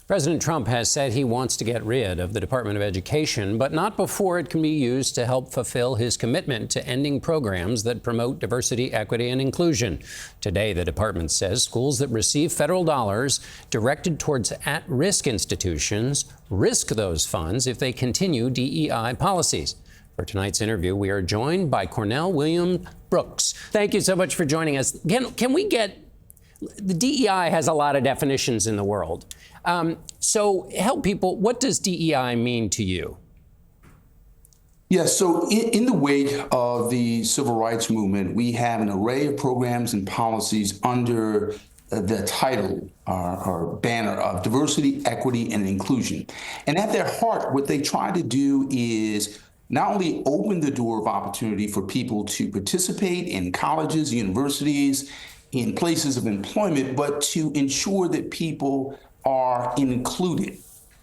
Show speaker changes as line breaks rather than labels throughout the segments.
President Trump has said he wants to get rid of the Department of Education, but not before it can be used to help fulfill his commitment to ending programs that promote diversity, equity, and inclusion. Today, the department says schools that receive federal dollars directed towards at-risk institutions risk those funds if they continue DEI policies. For tonight's interview, we are joined by Cornell William Brooks. Thank you so much for joining us. Can we get... The DEI has a lot of definitions in the world. So help people, what does DEI mean to you?
Yes, so in the wake of the civil rights movement, we have an array of programs and policies under the title or banner of diversity, equity, and inclusion. And at their heart, what they try to do is not only open the door of opportunity for people to participate in colleges, universities, in places of employment, but to ensure that people are included.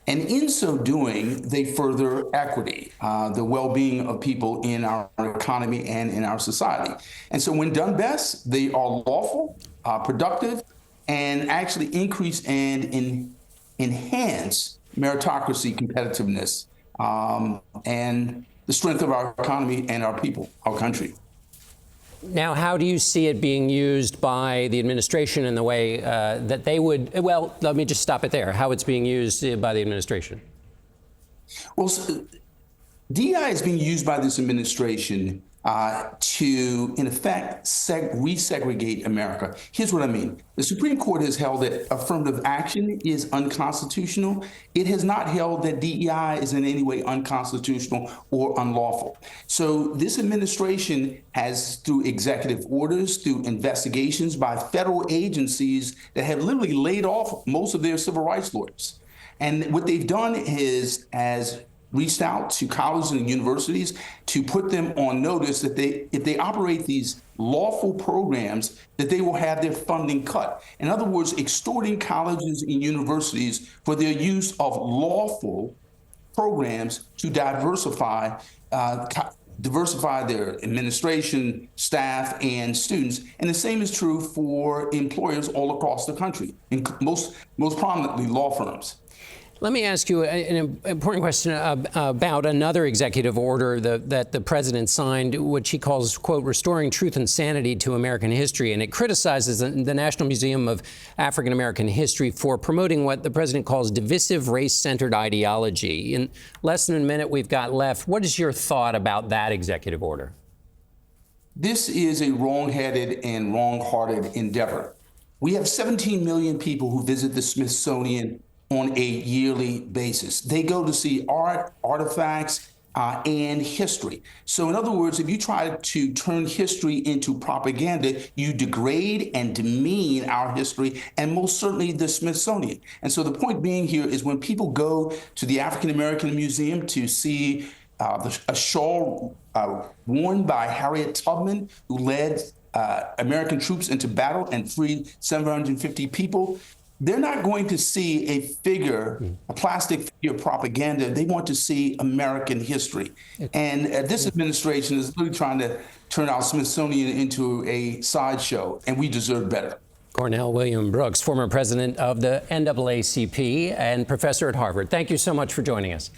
And in so doing, they further equity, the well-being of people in our economy and in our society. And so when done best, they are lawful, productive, and actually increase and enhance meritocracy, competitiveness, and the strength of our economy and our people, our country.
Now, how do you see it being used by the administration in the way that they would, well, let me just stop it there, how it's being used by the administration?
Well, DEI is being used by this administration to, in effect, resegregate America. Here's what I mean. The Supreme Court has held that affirmative action is unconstitutional. It has not held that DEI is in any way unconstitutional or unlawful. So this administration has, through executive orders, through investigations by federal agencies that have literally laid off most of their civil rights lawyers. And what they've done is, as reached out to colleges and universities to put them on notice that if they operate these lawful programs, that they will have their funding cut. In other words, extorting colleges and universities for their use of lawful programs to diversify their administration, staff, and students. And the same is true for employers all across the country, most prominently law firms.
Let me ask you an important question about another executive order that the president signed, which he calls, quote, restoring truth and sanity to American history. And it criticizes the National Museum of African American History for promoting what the president calls divisive race-centered ideology. In less than a minute we've got left. What is your thought about that executive order?
This is a wrong-headed and wrong-hearted endeavor. We have 17 million people who visit the Smithsonian on a yearly basis. They go to see art, artifacts, and history. So in other words, if you try to turn history into propaganda, you degrade and demean our history, and most certainly the Smithsonian. And so the point being here is when people go to the African American Museum to see a shawl worn by Harriet Tubman, who led American troops into battle and freed 750 people, they're not going to see a figure, a plastic figure propaganda. They want to see American history. And this administration is really trying to turn our Smithsonian into a sideshow, and we deserve better.
Cornell William Brooks, former president of the NAACP and professor at Harvard. Thank you so much for joining us.